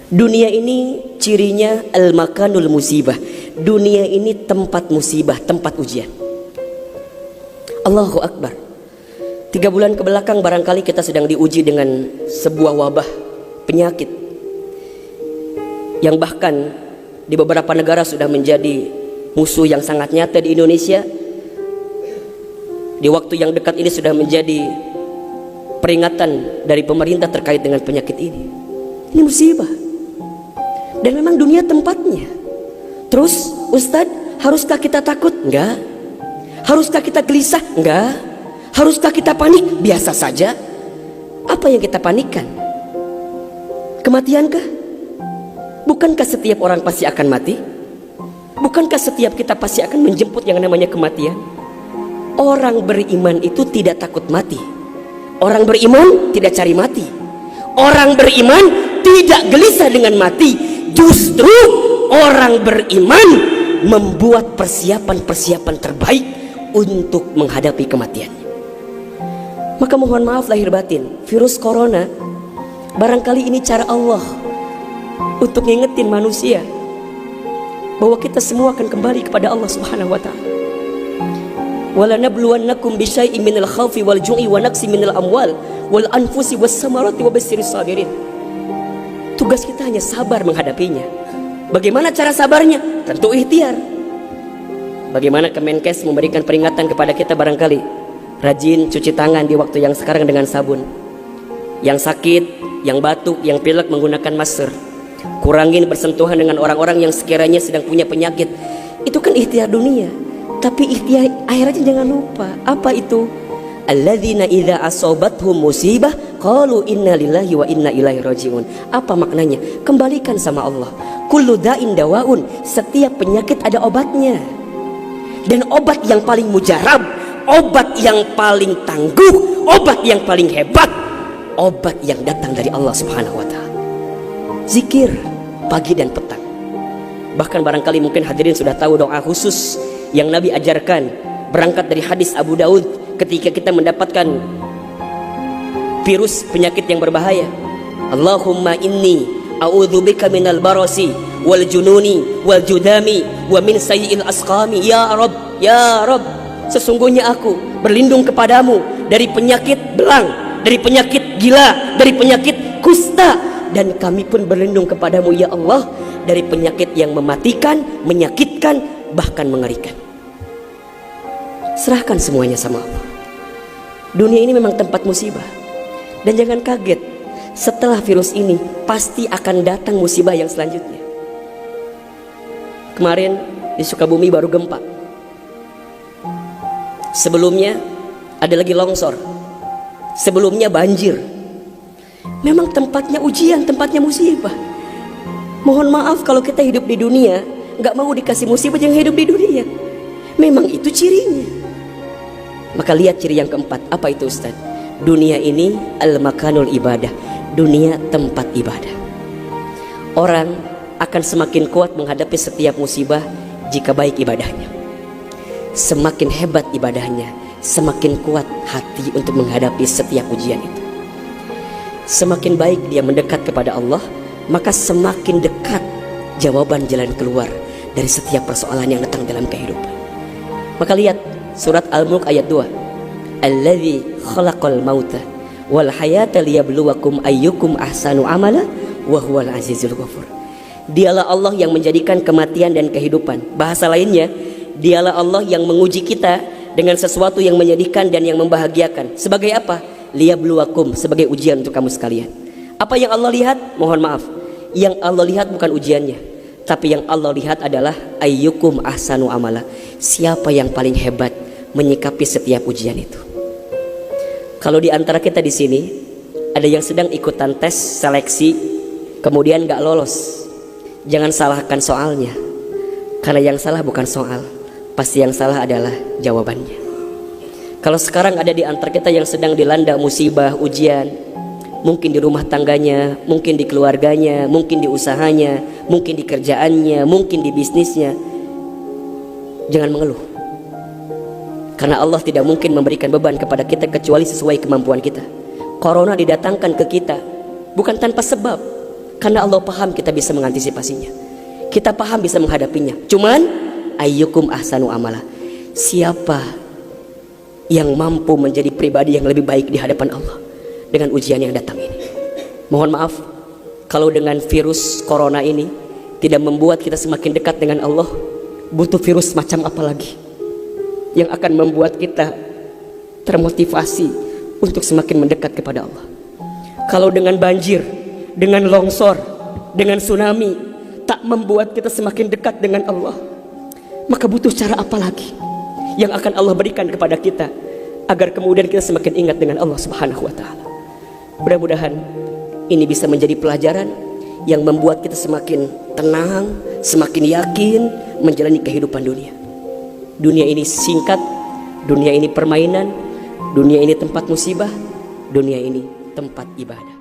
Dunia ini cirinya al-makanul musibah. Dunia ini tempat musibah, tempat ujian. Allahu Akbar. 3 bulan ke belakang barangkali kita sedang diuji dengan sebuah wabah penyakit yang bahkan di beberapa negara sudah menjadi musuh yang sangat nyata. Di Indonesia di waktu yang dekat ini sudah menjadi peringatan dari pemerintah terkait dengan penyakit ini. Ini musibah. Dan memang dunia tempatnya. Terus Ustadz, haruskah kita takut? Enggak. Haruskah kita gelisah? Enggak. Haruskah kita panik? Biasa saja. Apa yang kita panikkan? Kematiankah? Bukankah setiap orang pasti akan mati? Bukankah setiap kita pasti akan menjemput yang namanya kematian? Orang beriman itu tidak takut mati. Orang beriman tidak cari mati. Orang beriman tidak gelisah dengan mati. Justru orang beriman membuat persiapan-persiapan terbaik untuk menghadapi kematiannya. Maka mohon maaf lahir batin, virus corona barangkali ini cara Allah untuk ngingetin manusia bahwa kita semua akan kembali kepada Allah Subhanahu wa taala. وَلَنَبْلُوَنَّكُمْ بِشَيْءٍ مِنَ الْخَوْفِ وَالْجُوعِ وَنَقْصٍ مِنَ الْأَمْوَالِ وَالْأَنْفُسِ وَالثَّمَرَاتِ وَبَشِّرِ الصَّابِرِينَ. Tugas kita hanya sabar menghadapinya. Bagaimana cara sabarnya? Tentu ikhtiar. Bagaimana Kemenkes memberikan peringatan kepada kita barangkali? Rajin cuci tangan di waktu yang sekarang dengan sabun. Yang sakit, yang batuk, yang pilek menggunakan masker. Kurangin bersentuhan dengan orang-orang yang sekiranya sedang punya penyakit. Itu kan ikhtiar dunia. Tapi ikhtiar akhiratnya jangan lupa. Apa itu? Alladzina idza asobathum musibah qalu inna lillahi wa inna ilaihi rajiun. Apa maknanya? Kembalikan sama Allah. Kullu da'in dawaun. Setiap penyakit ada obatnya. Dan obat yang paling mujarab, obat yang paling tangguh, obat yang paling hebat, obat yang datang dari Allah Subhanahu wa taala. Zikir pagi dan petang. Bahkan barangkali mungkin hadirin sudah tahu doa khusus yang Nabi ajarkan berangkat dari hadis Abu Daud ketika kita mendapatkan virus penyakit yang berbahaya. Allahumma inni a'udzubika minal barasi wal jununi wal judami wa min sayyi'il asqami. Ya Rabb, ya Rabb, sesungguhnya aku berlindung kepadamu dari penyakit belang, dari penyakit gila, dari penyakit kusta, dan kami pun berlindung kepadamu ya Allah dari penyakit yang mematikan, menyakitkan, bahkan mengerikan. Serahkan semuanya sama Allah. Dunia ini memang tempat musibah. Dan jangan kaget, setelah virus ini pasti akan datang musibah yang selanjutnya. Kemarin di Sukabumi baru gempa. Sebelumnya ada lagi longsor. Sebelumnya banjir. Memang tempatnya ujian, tempatnya musibah. Mohon maaf kalau kita hidup di dunia gak mau dikasih musibah, jangan hidup di dunia. Memang itu cirinya. Maka lihat ciri yang keempat. Apa itu Ustaz? Dunia ini al-makanul ibadah. Dunia tempat ibadah. Orang akan semakin kuat menghadapi setiap musibah jika baik ibadahnya. Semakin hebat ibadahnya, semakin kuat hati untuk menghadapi setiap ujian itu. Semakin baik dia mendekat kepada Allah, maka semakin dekat jawaban jalan keluar dari setiap persoalan yang datang dalam kehidupan. Maka lihat surat Al-Mulk ayat 2. Alladzi khalaqal mauta wal hayata liyabluwakum ayyukum ahsanu amala wa huwal azizul ghafur. Dialah Allah yang menjadikan kematian dan kehidupan. Bahasa lainnya, dialah Allah yang menguji kita dengan sesuatu yang menyedihkan dan yang membahagiakan. Sebagai apa? Liyabluwakum, sebagai ujian untuk kamu sekalian. Apa yang Allah lihat? Mohon maaf, yang Allah lihat bukan ujiannya, tapi yang Allah lihat adalah ayyukum ahsanu amala. Siapa yang paling hebat menyikapi setiap ujian itu. Kalau di antara kita di sini ada yang sedang ikutan tes seleksi kemudian gak lolos, jangan salahkan soalnya, karena yang salah bukan soal, pasti yang salah adalah jawabannya. Kalau sekarang ada di antara kita yang sedang dilanda musibah, ujian, mungkin di rumah tangganya, mungkin di keluarganya, mungkin di usahanya, mungkin di kerjaannya, mungkin di bisnisnya, jangan mengeluh. Karena Allah tidak mungkin memberikan beban kepada kita kecuali sesuai kemampuan kita. Corona didatangkan ke kita bukan tanpa sebab. Karena Allah paham kita bisa mengantisipasinya, kita paham bisa menghadapinya. Cuman ayyukum ahsanu amala, siapa yang mampu menjadi pribadi yang lebih baik di hadapan Allah dengan ujian yang datang ini. Mohon maaf kalau dengan virus corona ini tidak membuat kita semakin dekat dengan Allah, butuh virus macam apa lagi yang akan membuat kita termotivasi untuk semakin mendekat kepada Allah. Kalau dengan banjir, dengan longsor, dengan tsunami tak membuat kita semakin dekat dengan Allah, maka butuh cara apa lagi yang akan Allah berikan kepada kita agar kemudian kita semakin ingat dengan Allah Subhanahu wa Ta'ala. Mudah-mudahan ini bisa menjadi pelajaran yang membuat kita semakin tenang, semakin yakin menjalani kehidupan dunia. Dunia ini singkat, dunia ini permainan, dunia ini tempat musibah, dunia ini tempat ibadah.